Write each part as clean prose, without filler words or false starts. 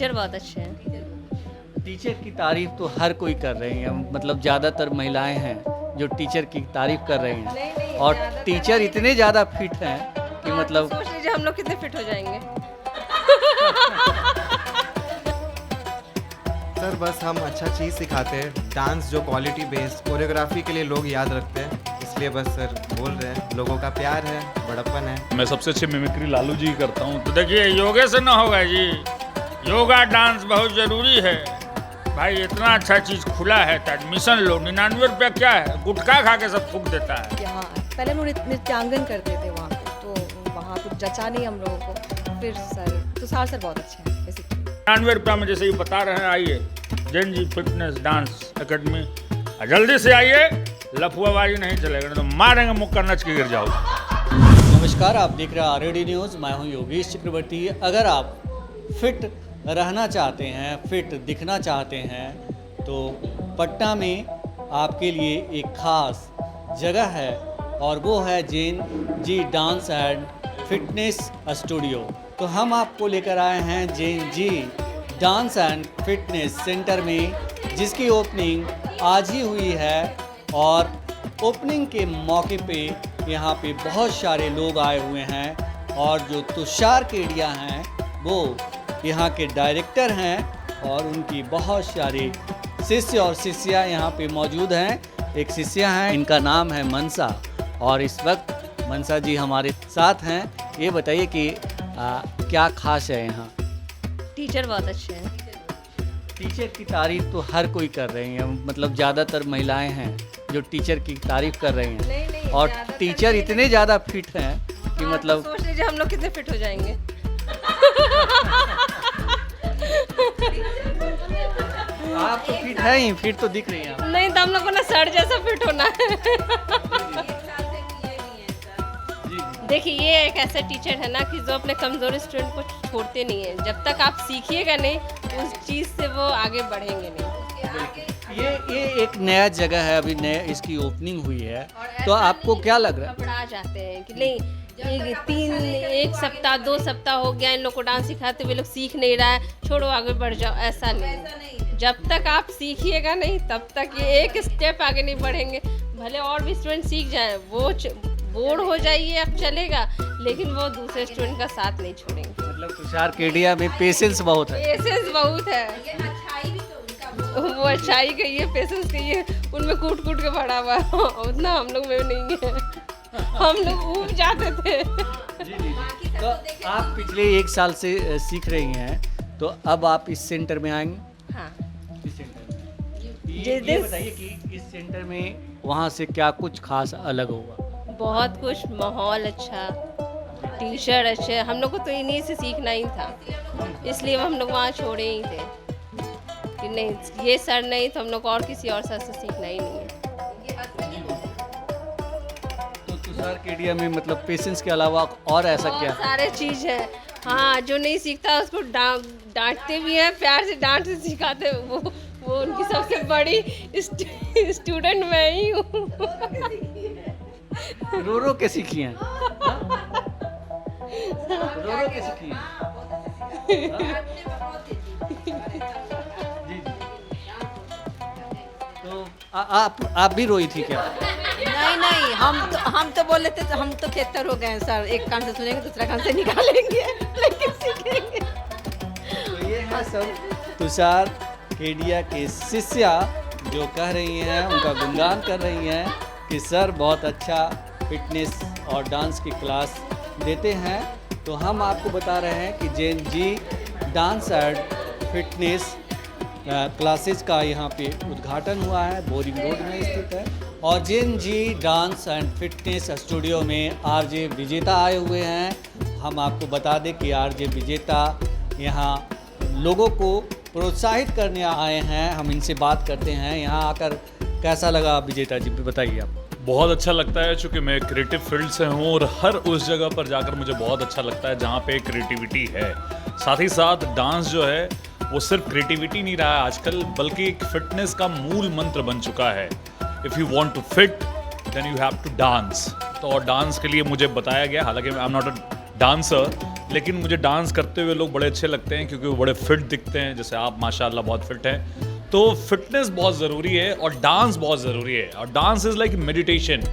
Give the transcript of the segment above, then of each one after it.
Teacher बहुत अच्छे हैं। टीचर की तारीफ तो हर कोई कर रही है, मतलब ज़्यादातर महिलाएं हैं जो टीचर की तारीफ कर रही हैं और टीचर इतने ज़्यादा फिट हैं कि मतलब सोच लीजिए हम लोग कितने फिट हो जाएंगे। सर बस हम अच्छा चीज़ सिखाते हैं, डांस जो क्वालिटी बेस्ड कोरियोग्राफी के लिए लोग याद रखते हैं, इसलिए बस सर बोल रहे हैं, लोगों का प्यार है, बड़प्पन है। मैं सबसे अच्छी मिमिक्री लालू जी करता हूँ। तो देखिए योगे से ना होगा जी, योगा डांस बहुत जरूरी है भाई। इतना अच्छा चीज खुला है तो एडमिशन लो। 99 रुपया क्या है, गुटखा खा के सब फूक देता है। यहाँ पहले हम लोग नृत्यांगन करते थे वहाँ पे, तो वहाँ कुछ जचा नहीं हम लोगों को। फिर सर तुषार सर बहुत अच्छे हैं बेसिकली। 99 रुपया में जैसे ये बता रहे हैं, आइए Jain ji fitness dance academy, जल्दी से आइए, लफुआबाजी नहीं चलेगा, तो मारेंगे मुक्का नच के गिर जाओ। नमस्कार, आप देख रहे हैं आरएडी न्यूज़। मैं हूं योगेश चक्रवर्ती। अगर आप फिट रहना चाहते हैं, फिट दिखना चाहते हैं, तो पटना में आपके लिए एक खास जगह है और वो है Jain ji dance and fitness studio. तो हम आपको लेकर आए हैं Jain ji dance and fitness centre में, जिसकी ओपनिंग आज ही हुई है और ओपनिंग के मौके पे यहाँ पे बहुत सारे लोग आए हुए हैं और जो तुषार केडिया हैं वो यहाँ के डायरेक्टर हैं और उनकी बहुत सारे शिष्य और शिष्या यहाँ पे मौजूद हैं। एक शिष्या हैं, इनका नाम है मनसा, और इस वक्त मनसा जी हमारे साथ हैं। ये बताइए कि क्या खास है यहाँ? टीचर बहुत अच्छे हैं। टीचर की तारीफ तो हर कोई कर रही है, मतलब ज़्यादातर महिलाएं हैं जो टीचर की तारीफ कर रही हैं और टीचर इतने ज़्यादा फिट हैं कि मतलब सोच लीजिए हम लोग कितने फिट हो जाएंगे। आप तो फिट है ही, फिट तो दिख रही हैं आप। नहीं तो हम लोग को ना सर जैसा फिट होना है। देखिए ये एक ऐसा टीचर है ना कि जो अपने कमज़ोर स्टूडेंट को छोड़ते नहीं है। जब तक आप सीखिएगा नहीं उस चीज़ से वो आगे बढ़ेंगे नहीं। ये एक नया जगह है, अभी नया इसकी ओपनिंग हुई है, तो आपको क्या लग रहा है? घबरा जाते हैं कि नहीं, एक सप्ताह 2 सप्ताह हो गया इन लोग को डांस सिखाते हुए, लोग सीख नहीं रहा है, छोड़ो आगे बढ़ जाओ। ऐसा नहीं, जब तक आप सीखिएगा नहीं तब तक ये एक स्टेप आगे नहीं बढ़ेंगे। भले और भी स्टूडेंट सीख जाएं, वो बोर हो जाइए अब चलेगा, लेकिन वो दूसरे स्टूडेंट का साथ नहीं छोड़ेंगे। मतलब तुषार केडिया में पेशेंस बहुत है। पेशेंस बहुत है, वो अच्छाई कहिए, पेशेंस कहिए, उनमें कूट कूट के भरा हुआ है, उतना हम लोग में नहीं है। हम लोग ऊब जाते थे। तो आप पिछले 1 साल से सीख रही हैं, तो अब आप इस सेंटर में आएंगे? हाँ, इस सेंटर में ये बताइए कि इस सेंटर में वहाँ से क्या कुछ खास अलग होगा? बहुत कुछ, माहौल अच्छा, टीचर अच्छे। हम लोग को तो इन्हीं से सीखना ही था, इसलिए हम लोग वहाँ छोड़े ही थे कि नहीं, ये सर नहीं तो हम लोग और किसी और सर से सीखना ही नहीं है। तो तुषार केडिया में मतलब पेशेंस के अलावा और ऐसा क्या? सारे चीज़ है। हाँ, जो नहीं सीखता उसको डांटते भी हैं, प्यार से डांट से सिखाते हैं। वो उनकी सबसे बड़ी स्टूडेंट मैं ही हूँ। रो रो के सीखी हैं? रो रो के सीखी हैं? जी। तो आप भी रोई थी क्या? नहीं, हम तो बोले थे, तो हम तो 73 हो गए हैं सर। एक कान से सुनेंगे दूसरा कान से निकालेंगे, लेकिन सीखेंगे। तो ये है सब तुषार केडिया के शिष्या जो कह रही हैं, उनका गुणगान कर रही हैं कि सर बहुत अच्छा फिटनेस और डांस की क्लास देते हैं। तो हम आपको बता रहे हैं कि Jain ji dance and fitness classes का यहाँ पे उद्घाटन हुआ है, बोरिंग रोड में स्थित है। और Jain ji dance and fitness studio में आरजे विजेता आए हुए हैं। हम आपको बता दें कि आरजे विजेता यहाँ लोगों को प्रोत्साहित करने आए हैं। हम इनसे बात करते हैं, यहाँ आकर कैसा लगा विजेता जी, बताइए आप। बहुत अच्छा लगता है, चूँकि मैं क्रिएटिव फील्ड से हूँ और हर उस जगह पर जाकर मुझे बहुत अच्छा लगता है जहाँ पे क्रिएटिविटी है। साथ ही साथ डांस जो है वो सिर्फ क्रिएटिविटी नहीं रहा है आजकल, बल्कि एक फिटनेस का मूल मंत्र बन चुका है। If you want to fit then you have to dance. तो और डांस के लिए मुझे बताया गया, हालांकि I am not a dancer, लेकिन मुझे डांस करते हुए लोग बड़े अच्छे लगते हैं क्योंकि वो बड़े फिट दिखते हैं, जैसे आप माशाल्लाह बहुत फिट हैं। तो फिटनेस बहुत ज़रूरी है और डांस बहुत ज़रूरी है, और डांस इज़ लाइक मेडिटेशन।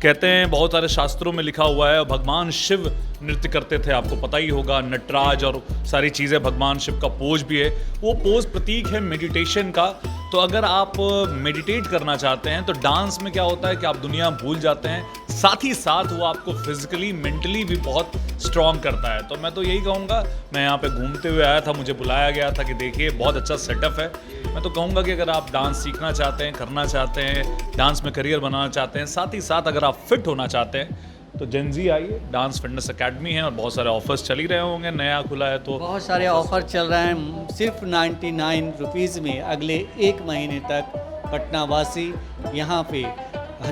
कहते हैं, बहुत सारे शास्त्रों में लिखा हुआ है, भगवान शिव नृत्य करते थे, आपको पता ही होगा, नटराज और सारी चीज़ें, भगवान शिव का पोज भी है, वो पोज प्रतीक है मेडिटेशन का। तो अगर आप मेडिटेट करना चाहते हैं तो डांस में क्या होता है कि आप दुनिया भूल जाते हैं, साथ ही साथ वो आपको फिजिकली मेंटली भी बहुत स्ट्रॉन्ग करता है। तो मैं तो यही कहूँगा, मैं यहाँ पे घूमते हुए आया था, मुझे बुलाया गया था कि देखिए बहुत अच्छा सेटअप है। मैं तो कहूँगा कि अगर आप डांस सीखना चाहते हैं, करना चाहते हैं, डांस में करियर बनाना चाहते हैं, साथ ही साथ अगर आप फिट होना चाहते हैं तो जेनजी आइए, डांस फिटनेस एकेडमी है और बहुत सारे ऑफर्स चल ही रहे होंगे, नया खुला है तो बहुत सारे ऑफर चल रहे हैं। सिर्फ 99 रुपीज़ में अगले 1 महीने तक पटना वासी यहाँ पे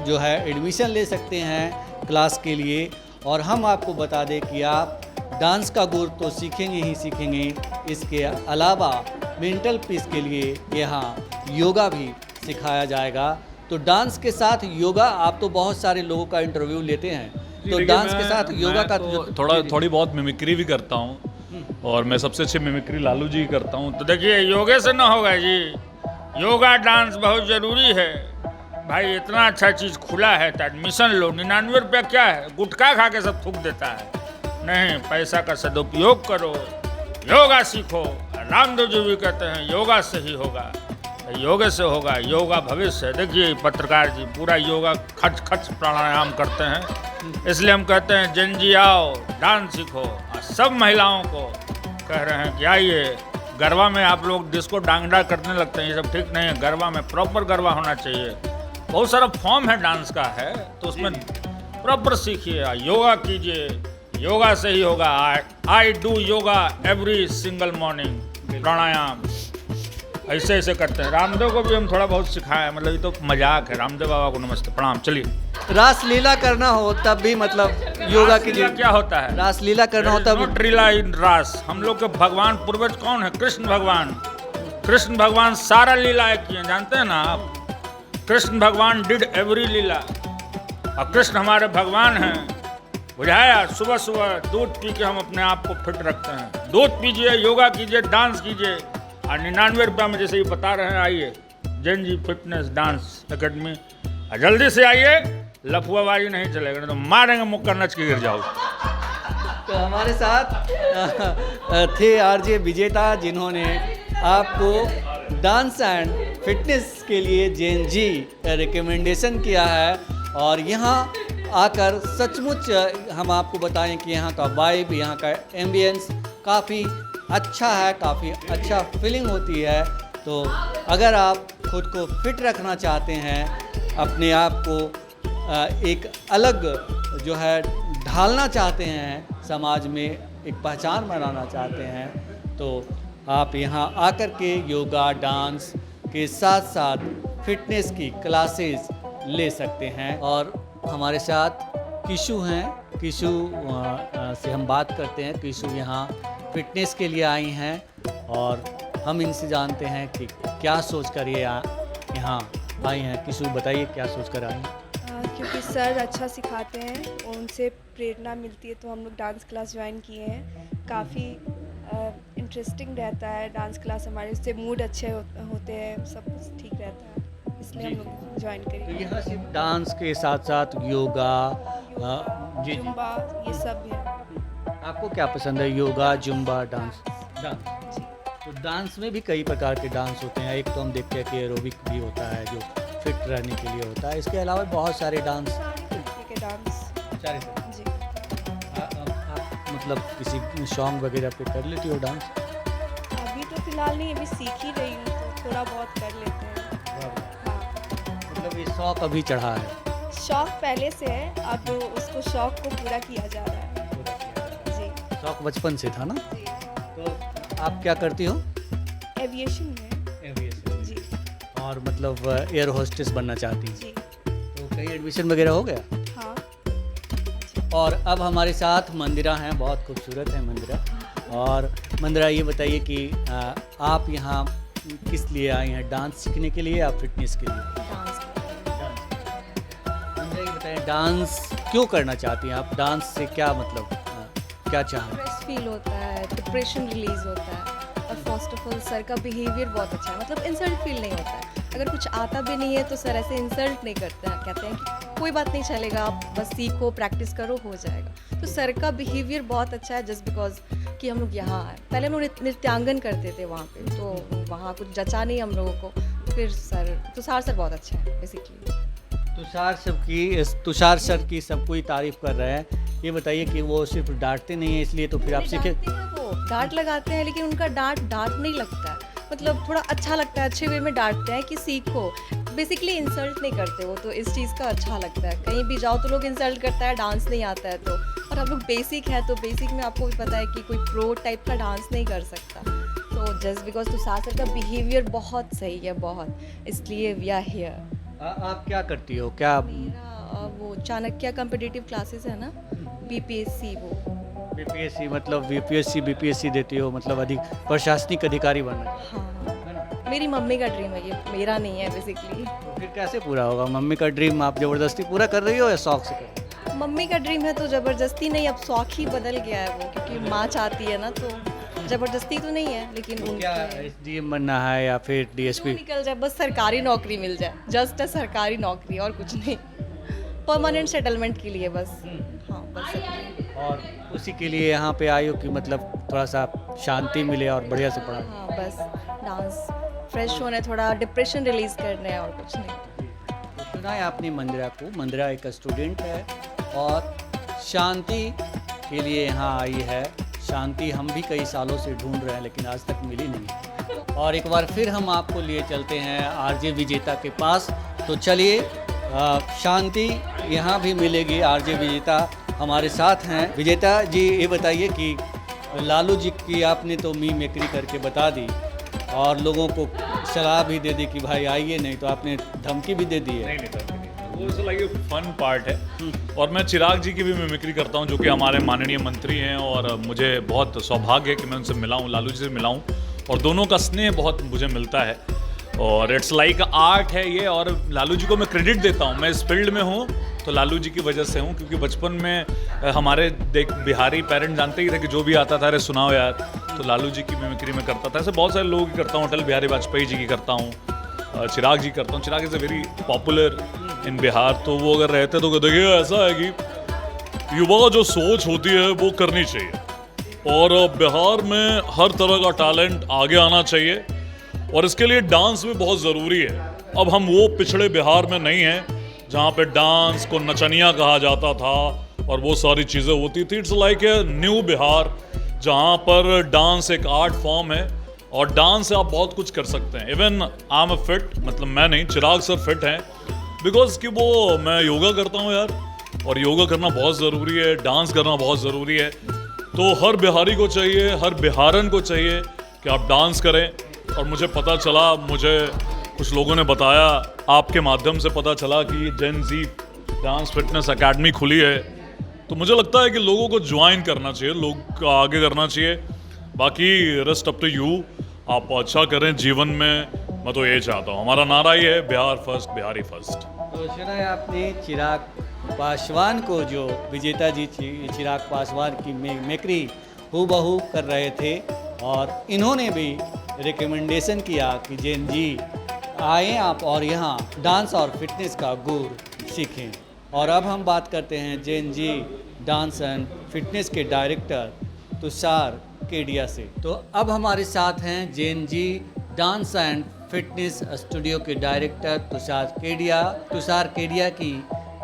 जो है एडमिशन ले सकते हैं क्लास के लिए। और हम आपको बता दें कि आप डांस का गुर तो सीखेंगे ही सीखेंगे, इसके अलावा मेंटल पीस के लिए यहाँ योगा भी सिखाया जाएगा। तो डांस के साथ योगा, आप तो बहुत सारे लोगों का इंटरव्यू लेते हैं, तो डांस के साथ योगा का तो थोड़ी बहुत मिमिक्री भी करता हूँ, और मैं सबसे अच्छी मिमिक्री लालू जी करता हूँ। तो देखिए, योगे से ना होगा जी, योगा डांस बहुत ज़रूरी है भाई। इतना अच्छा चीज़ खुला है तो एडमिशन लो। 99 रुपया क्या है, गुटखा खा के सब थूक देता है। नहीं, पैसा का सदुपयोग करो, योगा सीखो। रामदेव जी भी कहते हैं योगा से ही होगा, योगे से होगा, योगा भविष्य है। देखिए पत्रकार जी पूरा योगा खच खच प्राणायाम करते हैं, इसलिए हम कहते हैं जेनजी आओ, डांस सीखो। और सब महिलाओं को कह रहे हैं कि आइए, गरबा में आप लोग डिस्को डांगडा करने लगते हैं, ये सब ठीक नहीं है। गरबा में प्रॉपर गरबा होना चाहिए। बहुत सारा फॉर्म है डांस का है, तो उसमें प्रॉपर सीखिए, योगा कीजिए, योगा से ही होगा। I do yoga every single morning, प्राणायाम ऐसे ऐसे करते हैं। रामदेव को भी हम थोड़ा बहुत सिखाया है, मतलब ये तो मजाक है। रामदेव बाबा को नमस्ते प्रणाम। चलिए, रासलीला करना हो तब भी मतलब योगा कीजिए। क्या होता है रासलीला करना हो तब नॉट लीला इन रास। हम लोग के भगवान पूर्वज कौन है? कृष्ण भगवान। कृष्ण भगवान सारा लीलाएं किए, जानते हैं ना आप। कृष्ण भगवान डिड एवरी लीला, और कृष्ण हमारे भगवान हैं, बुझाया। सुबह सुबह दूध पी के हम अपने आप को फिट रखते हैं। दूध पीजिए, योगा कीजिए, डांस कीजिए। और 99 रुपया में जैसे ही बता रहे हैं, आइए जेनजी फिटनेस डांस एकेडमी, जल्दी से आइए। लफुआबाजी नहीं चलेगा, तो मारेंगे मुक्का नच के गिर जाओ। तो हमारे साथ थे आरजे विजेता, जिन्होंने आपको डांस एंड फिटनेस के लिए जेनजी रिकमेंडेशन किया है। और यहाँ आकर सचमुच हम आपको बताएं कि यहाँ का वाइब, यहाँ का एम्बियंस काफ़ी अच्छा है, काफ़ी अच्छा फीलिंग होती है। तो अगर आप खुद को फिट रखना चाहते हैं, अपने आप को एक अलग जो है ढालना चाहते हैं, समाज में एक पहचान बनाना चाहते हैं, तो आप यहाँ आकर के योगा डांस के साथ साथ फिटनेस की क्लासेस ले सकते हैं। और हमारे साथ किशु हैं, किशु से हम बात करते हैं। किशु यहाँ फिटनेस के लिए आई हैं और हम इनसे जानते हैं कि क्या सोच कर ये यहाँ आई हैं। किशु बताइए, क्या सोच कर आई हैं? क्योंकि सर अच्छा सिखाते हैं, उनसे प्रेरणा मिलती है, तो हम लोग डांस क्लास ज्वाइन किए हैं। काफ़ी इंटरेस्टिंग रहता है डांस क्लास हमारे, उससे मूड अच्छे होते हैं, सब कुछ ठीक रहता है, इसलिए हम लोग ज्वाइन तो करें। यहाँ सिर्फ डांस के साथ साथ योगा, जी जुम्बा, ये सब है। आपको क्या पसंद है? Yoga, Zumba, dance? डांस। तो डांस में भी कई प्रकार के डांस होते हैं। एक तो हम देखते हैं कि एरोबिक भी होता है, जो फिट रहने के लिए होता है। इसके अलावा बहुत सारे डांस, के डांस सारे जी। आप मतलब किसी सॉन्ग वगैरह पे कर लेती हो डांस? अभी तो फिलहाल नहीं, अभी सीख ही रही हूँ, तो थोड़ा बहुत कर लेते हैं। हाँ, मतलब ये शौक अभी चढ़ा है? शौक पहले से है, अब उसको शौक को पूरा किया जा रहा है जी। शौक बचपन से था ना? जी, तो आप क्या करती हो? एविएशन में जी। और मतलब एयर होस्टेस बनना चाहती हैं? जी तो कहीं एडमिशन वगैरह हो गया? हाँ। और अब हमारे साथ मंदिरा हैं, बहुत खूबसूरत है मंदिरा। और मंदिरा, ये बताइए कि आप यहाँ किस लिए आई हैं? डांस सीखने के लिए या फिटनेस के लिए? मंदिरा, ये बताइए डांस क्यों करना चाहती हैं आप? डांस से क्या मतलब क्या चाहें? स्ट्रेस फील होता है, डिप्रेशन रिलीज होता है। और फर्स्ट ऑफ ऑल सर का बिहेवियर बहुत अच्छा है, मतलब इंसल्ट फील नहीं होता है। अगर कुछ आता भी नहीं है तो सर ऐसे इंसल्ट नहीं करते हैं, कहते हैं कि कोई बात नहीं चलेगा, आप बस सीखो, प्रैक्टिस करो, हो जाएगा। तो सर का बिहेवियर बहुत अच्छा है, जस्ट बिकॉज कि हम लोग यहाँ आए। पहले हम लोग नृत्यांगन करते थे वहाँ पे, तो वहाँ कुछ जचा नहीं हम लोगों को। फिर तुषार सर बहुत अच्छा है बेसिकली। तुषार सर की सब कोई तारीफ कर रहे हैं। ये बताइए कि वो सिर्फ डांटते नहीं है इसलिए तो फिर आप सीखे? डांटते हैं वो, डांट लगाते हैं, लेकिन उनका डांट नहीं लगता है, मतलब थोड़ा अच्छा लगता है, अच्छे वे में डांटते हैं कि सीखो। बेसिकली इंसल्ट नहीं करते वो, तो इस चीज़ का अच्छा लगता है। कहीं भी जाओ तो लोग इंसल्ट करता है, डांस नहीं आता है तो। और हम लोग बेसिक है तो बेसिक में आपको भी पता है कि कोई प्रो टाइप का डांस नहीं कर सकता। तो जस्ट बिकॉज तुषार सर का बिहेवियर बहुत सही है, बहुत, इसलिए वी आर हियर। आप क्या करती हो? क्या मेरा वो चाणक्य कॉम्पिटिटिव क्लासेस है ना, बीपीएससी, वो बीपीएससी मतलब यूपीएससी बीपीएससी देती हो, मतलब अधिक प्रशासनिक अधिकारी बनना? हाँ, मेरी मम्मी का ड्रीम है, ये मेरा नहीं है बेसिकली। तो फिर कैसे पूरा होगा? मम्मी का ड्रीम आप ज़बरदस्ती पूरा कर रही हो या शौक से कर रही हो? मम्मी का ड्रीम है तो ज़बरदस्ती नहीं, अब शौक ही बदल गया है वो, क्योंकि माँ चाहती है ना, तो ज़बरदस्ती तो नहीं है। लेकिन क्या उनके एसडीएम बनना है या फिर जो डीएसपी? निकल जाए, बस सरकारी नौकरी मिल जाए, जस्ट अ सरकारी नौकरी, और कुछ नहीं, परमानेंट सेटलमेंट के लिए बस। हाँ बस इतना। और उसी के लिए यहाँ पे आई हो कि मतलब थोड़ा सा शांति मिले और बढ़िया से पढ़ा? हाँ बस डांस फ्रेश होने, थोड़ा डिप्रेशन रिलीज करने हैं, और कुछ नहीं। तो सुना है आपने मंदिरा को? मंदिरा एक स्टूडेंट है और शांति के लिए यहाँ आई है। शांति हम भी कई सालों से ढूंढ रहे हैं लेकिन आज तक मिली नहीं। और एक बार फिर हम आपको लिए चलते हैं आरजे विजेता के पास। तो चलिए, शांति यहाँ भी मिलेगी। आरजे विजेता हमारे साथ हैं। विजेता जी, ये बताइए कि लालू जी की आपने तो मेकरी करके बता दी और लोगों को सलाह भी दे दी कि भाई आइए, नहीं तो आपने धमकी भी दे दी है। नहीं, वो ऐसा लगे फन पार्ट है। और मैं चिराग जी की भी मिमिक्री करता हूँ, जो कि हमारे माननीय मंत्री हैं, और मुझे बहुत सौभाग्य है कि मैं उनसे मिला हूँ, लालू जी से मिला हूँ, और दोनों का स्नेह बहुत मुझे मिलता है, और इट्स लाइक आर्ट है ये। और लालू जी को मैं क्रेडिट देता हूँ, मैं इस फील्ड में हूँ तो लालू जी की वजह से हूँ, क्योंकि बचपन में हमारे बिहारी पेरेंट्स जानते ही थे कि जो भी आता था, अरे सुनाओ यार, तो लालू जी की मिमिक्री में करता था। ऐसे बहुत सारे लोगों की करता हूँ, अटल बिहारी वाजपेयी जी की करता हूँ, चिराग जी करता हूँ। Chirag is a very popular in Bihar, तो वो अगर रहते तो देखिए ऐसा है कि युवा जो सोच होती है वो करनी चाहिए, और बिहार में हर तरह का टैलेंट आगे आना चाहिए, और इसके लिए डांस भी बहुत ज़रूरी है। अब हम वो पिछड़े बिहार में नहीं हैं जहाँ पे डांस को नचनिया कहा जाता था और वो सारी चीज़ें होती थी। It's like a new Bihar, जहाँ पर डांस एक आर्ट फॉर्म है, और डांस से आप बहुत कुछ कर सकते हैं। इवन आई एम फिट, मतलब मैं नहीं, चिराग सर फिट हैं, बिकॉज कि वो मैं योगा करता हूँ यार, और योगा करना बहुत ज़रूरी है, डांस करना बहुत ज़रूरी है। तो हर बिहारी को चाहिए, हर बिहारन को चाहिए कि आप डांस करें। और मुझे पता चला, मुझे कुछ लोगों ने बताया, आपके माध्यम से पता चला कि जेन जी डांस फिटनेस एकेडमी खुली है, तो मुझे लगता है कि लोगों को ज्वाइन करना चाहिए, लोग को आगे करना चाहिए। बाकी रेस्ट अप टू यू, आप अच्छा करें जीवन में, मैं तो ये चाहता हूँ। हमारा नारा ही है बिहार फर्स्ट, बिहारी फर्स्ट। तो सुना है आपने चिराग पासवान को, जो विजेता जी चिराग पासवान की मेकरी हूबहू कर रहे थे, और इन्होंने भी रिकमेंडेशन किया कि जैन जी आएँ आप और यहाँ डांस और फिटनेस का गुर सीखें। और अब हम बात करते हैं Jain ji dance and fitness के डायरेक्टर तुषार केडिया से। तो अब हमारे साथ हैं Jain ji dance and fitness studio के डायरेक्टर तुषार केडिया। तुषार केडिया की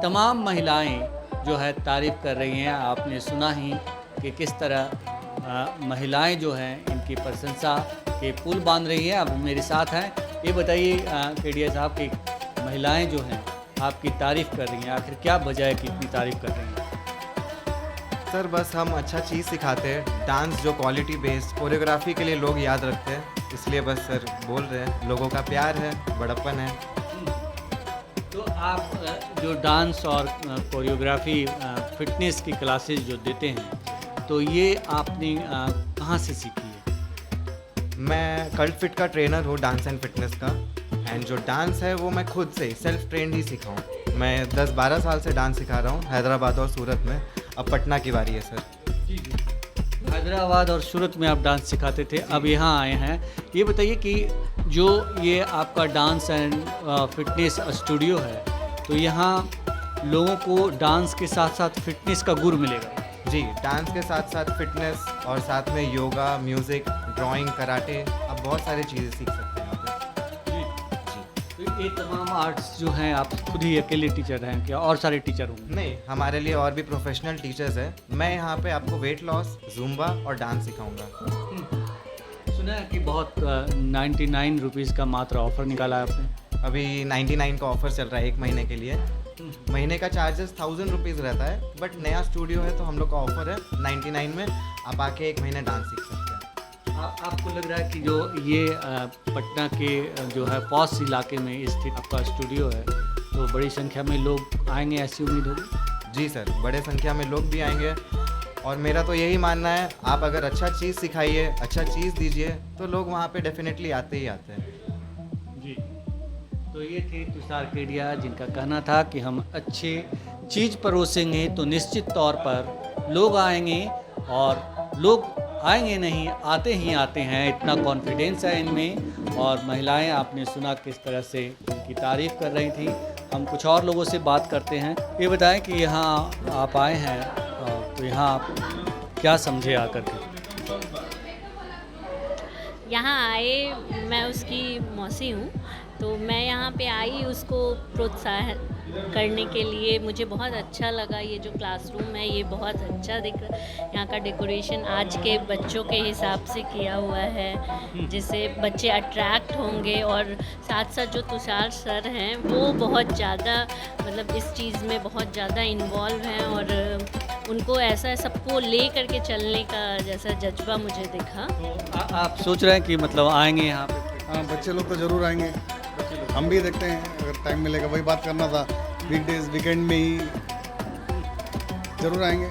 तमाम महिलाएं जो है तारीफ़ कर रही हैं। आपने सुना ही कि किस तरह महिलाएं जो हैं इनकी प्रशंसा के पुल बांध रही हैं। अब मेरे साथ हैं, ये बताइए केडिया साहब कि महिलाएं जो हैं आपकी तारीफ़ कर रही हैं, आखिर क्या वजह है कि इतनी तारीफ़ कर रही हैं? सर बस हम अच्छा चीज़ सिखाते हैं, डांस जो क्वालिटी बेस्ड कोरियोग्राफी के लिए लोग याद रखते हैं, इसलिए बस सर बोल रहे हैं, लोगों का प्यार है, बड़प्पन है। तो आप जो डांस और कोरियोग्राफी फिटनेस की क्लासेस जो देते हैं, तो ये आपने कहाँ से सीखी है? मैं कल्ट फिट का ट्रेनर हूँ, डांस एंड फिटनेस का, एंड जो डांस है वो मैं खुद से सेल्फ ट्रेंड ही सीखा हूँ। मैं 10-12 साल से डांस सिखा रहा हूँ हैदराबाद और सूरत में। अब पटना की बारी है सर। हैदराबाद और सूरत में आप डांस सिखाते थे, अब यहाँ आए हैं। ये बताइए कि जो ये आपका डांस एंड फिटनेस स्टूडियो है, तो यहाँ लोगों को डांस के साथ साथ फिटनेस का गुर मिलेगा। जी, डांस के साथ साथ फिटनेस और साथ में योगा, म्यूज़िक, ड्राइंग, कराटे, आप बहुत सारी चीज़ें सीख सकते हैं यहाँ पे। तो ये तमाम आर्ट्स जो हैं आप खुद ही अकेले टीचर हैं क्या, और सारे टीचर होंगे? नहीं, हमारे लिए और भी प्रोफेशनल टीचर्स हैं। मैं यहाँ पे आपको वेट लॉस, जुम्बा और डांस सिखाऊंगा। सुना है कि बहुत 99 रुपीज़ का मात्र ऑफर निकाला है आपने। अभी 99 का ऑफर चल रहा है 1 महीने के लिए। महीने का चार्जेस 1000 रुपीज़ रहता है, बट नया स्टूडियो है तो हम लोग का ऑफर है 99 में आप आके 1 महीने डांस सीख सकते हैं। आपको लग रहा है कि जो ये पटना के जो है पॉश इलाके में स्थित आपका स्टूडियो है, तो बड़ी संख्या में लोग आएंगे, ऐसी उम्मीद होगी? जी सर, बड़े संख्या में लोग भी आएंगे और मेरा तो यही मानना है, आप अगर अच्छा चीज़ सिखाइए, अच्छा चीज़ दीजिए तो लोग वहाँ पे डेफिनेटली आते ही आते हैं। जी, तो ये थे तुषार केडिया, जिनका कहना था कि हम अच्छे चीज़ परोसेंगे तो निश्चित तौर पर लोग आएंगे, और लोग आएंगे नहीं, आते ही आते हैं, इतना कॉन्फिडेंस है इनमें। और महिलाएं आपने सुना किस तरह से इनकी तारीफ़ कर रही थी। हम कुछ और लोगों से बात करते हैं। ये बताएं कि यहाँ आप आए हैं, तो यहाँ आप क्या समझे आकर के? यहाँ आए, मैं उसकी मौसी हूँ, तो मैं यहाँ पे आई उसको प्रोत्साहन करने के लिए। मुझे बहुत अच्छा लगा, ये जो क्लासरूम है ये बहुत अच्छा दिख रहा है। यहाँ का डेकोरेशन आज के बच्चों के हिसाब से किया हुआ है, जिससे बच्चे अट्रैक्ट होंगे। और साथ साथ जो तुषार सर हैं वो बहुत ज़्यादा मतलब इस चीज़ में बहुत ज़्यादा इन्वॉल्व हैं, और उनको ऐसा सबको ले करके चलने का जैसा जज्बा मुझे दिखा। तो आप सोच रहे हैं कि मतलब आएंगे यहाँ पे? हाँ, बच्चे लोग तो ज़रूर आएंगे, हम भी देखते हैं अगर टाइम मिलेगा। वही बात करना था, वीकडेज वीकेंड में ही ज़रूर आएंगे।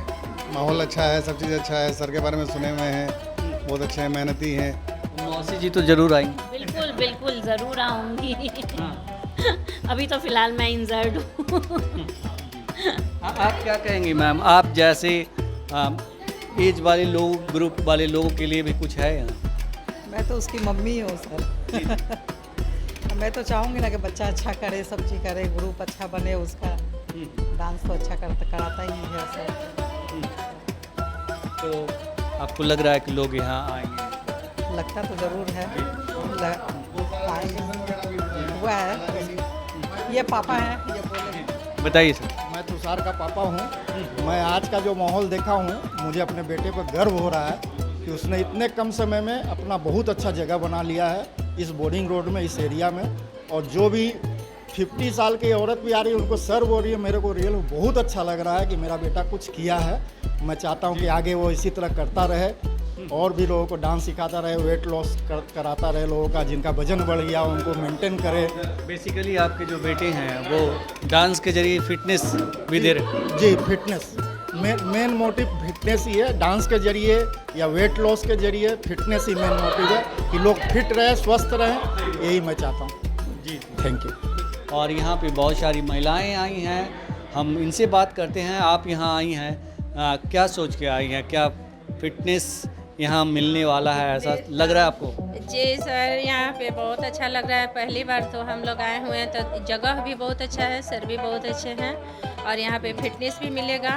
माहौल अच्छा है, सब चीज़ अच्छा है, सर के बारे में सुने हुए हैं, बहुत अच्छे हैं, मेहनती हैं। मौसी जी तो ज़रूर आएंगे? बिल्कुल बिल्कुल ज़रूर आऊँगी। अभी तो फ़िलहाल मैं इंजर्ड हूँ। आप क्या कहेंगी मैम, आप जैसे एज वाले लोग, ग्रुप वाले लोगों के लिए भी कुछ है यहाँ? मैं तो उसकी मम्मी हूँ सर। मैं तो चाहूँगी ना कि बच्चा अच्छा करे, सब चीज़ करे, ग्रुप अच्छा बने उसका। डांस तो अच्छा कराता ही है सर। तो आपको लग रहा है कि लोग यहाँ आएंगे? लगता तो ज़रूर है, हुआ है। ये पापा हैं, ये बोले। बताइए सर। मैं तुषार का पापा हूँ। मैं आज का जो माहौल देखा हूँ, मुझे अपने बेटे पर गर्व हो रहा है कि उसने इतने कम समय में अपना बहुत अच्छा जगह बना लिया है इस बोर्डिंग रोड में, इस एरिया में। और जो भी 50 साल की औरत भी आ रही है उनको सर बोल रही है। मेरे को रियल बहुत अच्छा लग रहा है कि मेरा बेटा कुछ किया है। मैं चाहता हूँ कि आगे वो इसी तरह करता रहे और भी लोगों को डांस सिखाता रहे, वेट लॉस कराता रहे लोगों का, जिनका वजन बढ़ गया उनको मेंटेन करे। बेसिकली आपके जो बेटे हैं वो डांस के जरिए फिटनेस भी दे रहे? जी, फिटनेस मेन मोटिव फिटनेस ही है। डांस के जरिए या वेट लॉस के जरिए फिटनेस ही मेन मोटिव है कि लोग फिट रहे, स्वस्थ रहें, यही मैं चाहता हूँ। जी, थैंक यू। और यहाँ पे बहुत सारी महिलाएं आई हैं, हम इनसे बात करते हैं। आप यहाँ आई हैं, क्या सोच के आई हैं? क्या फिटनेस यहाँ मिलने वाला है, ऐसा लग रहा है आपको? जी सर, यहाँ पे बहुत अच्छा लग रहा है। पहली बार तो हम लोग आए हुए हैं, तो जगह भी बहुत अच्छा है, सर भी बहुत अच्छे हैं, और यहाँ पे फिटनेस भी मिलेगा,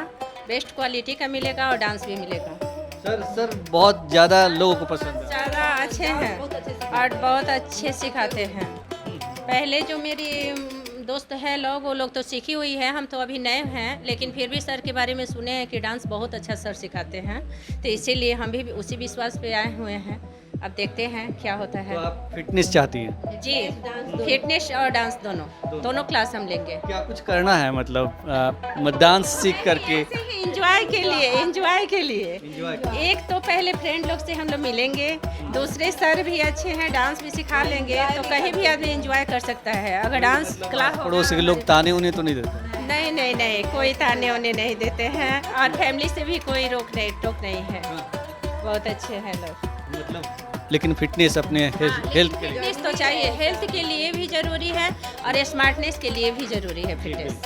बेस्ट क्वालिटी का मिलेगा, और डांस भी मिलेगा। सर बहुत ज़्यादा लोगों को पसंद है। ज़्यादा अच्छे हैं और बहुत अच्छे सिखाते हैं। पहले जो मेरी दोस्त है लोग, वो लोग तो सीखी हुई है, हम तो अभी नए हैं, लेकिन फिर भी सर के बारे में सुने हैं कि डांस बहुत अच्छा सर सिखाते हैं, तो इसीलिए हम भी उसी विश्वास पे आए हुए हैं। अब देखते हैं क्या होता है। तो आप फिटनेस चाहती हैं? जी, फिटनेस और डांस दोनों क्लास हम लेंगे। क्या कुछ करना है मतलब डांस सीख करके? एंजॉय के लिए एक तो पहले फ्रेंड लोग से हम लोग मिलेंगे, दूसरे सर भी अच्छे हैं, डांस भी सिखा लेंगे, तो कहीं भी आदमी एंजॉय कर सकता है। अगर डांस क्लास पड़ोस के लोग ताने उन्हें तो नहीं देते? नहीं, कोई ताने उन्हें नहीं देते हैं, और फैमिली से भी कोई रोक नहीं है। बहुत अच्छे हैं लोग। मतलब लेकिन फिटनेस अपने हेल्थ के लिए? फिटनेस तो चाहिए, हेल्थ के लिए भी ज़रूरी है और स्मार्टनेस के लिए भी ज़रूरी है फिटनेस।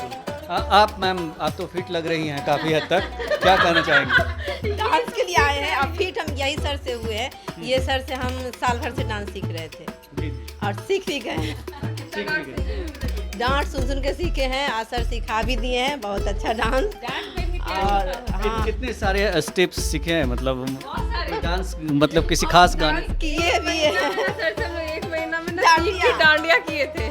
आप मैम, आप तो फिट लग रही हैं काफ़ी हद तक, क्या कहना चाहेंगे? डांस के लिए आए हैं। अब फिट हम यही सर से हुए हैं, ये सर से हम साल भर से डांस सीख रहे थे जी और सीख भी गए हैं। ठीक है। डांस सुन के सीखे हैं, आज सर सिखा भी दिए हैं, बहुत अच्छा डांस। और हाँ, कितने सारे स्टेप्स सीखे हैं, मतलब डांस, मतलब किसी खास गाने? किए भी हैं। सर से हम लोग 1 महीना में ना सीख के डांडिया किए थे,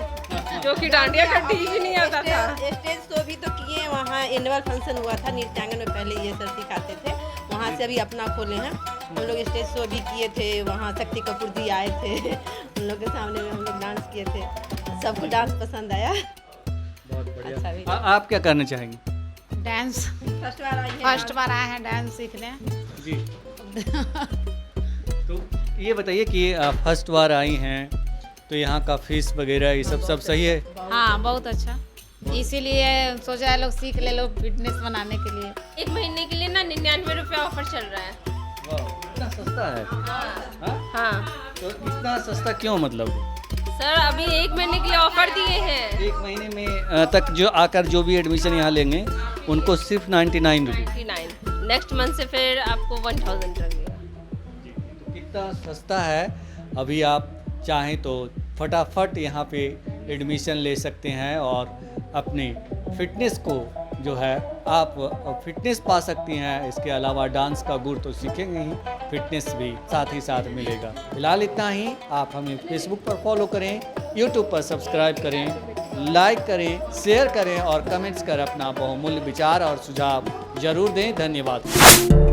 जो कि डांडिया का डी भी नहीं आता था। स्टेज शो भी तो किए, वहाँ एनुअल फंक्शन हुआ था नृत्यांगन में, पहले ये सर सिखाते थे, वहाँ से अभी अपना खोले हैं। हम लोग स्टेज शो भी किए थे, वहाँ शक्ति कपूर जी आए थे, उन लोग के सामने में हम लोग डांस किए थे, सबको डांस पसंद आया। बहुत बढ़िया। अच्छा भी। आप क्या करना चाहेंगे? डांस फर्स्ट बार आए हैं डांस सीखने। जी। तो ये बताइए कि आप फर्स्ट बार आई हैं, तो यहाँ का फीस वगैरह ये सब सही है? हाँ बहुत अच्छा, इसीलिए सोचा है लोग सीख ले लो फिटनेस बनाने के लिए। 1 महीने के लिए ना 99 रुपये ऑफर चल रहा है। इतना सस्ता है? हाँ? हाँ तो इतना सस्ता क्यों, मतलब? सर अभी 1 महीने के लिए ऑफर दिए हैं। 1 महीने में तक जो आकर जो भी एडमिशन यहाँ लेंगे उनको सिर्फ 99 रुपये। 99 नेक्स्ट मंथ से फिर आपको 1000 लगेगा। तो कितना सस्ता है। अभी आप चाहें तो फटाफट यहाँ पे एडमिशन ले सकते हैं और अपनी फिटनेस को जो है आप फिटनेस पा सकती हैं। इसके अलावा डांस का गुण तो सीखेंगे ही, फिटनेस भी साथ ही साथ मिलेगा। फिलहाल इतना ही। आप हमें फेसबुक पर फॉलो करें, यूट्यूब पर सब्सक्राइब करें, लाइक करें, शेयर करें और कमेंट्स कर अपना बहुमूल्य विचार और सुझाव जरूर दें। धन्यवाद।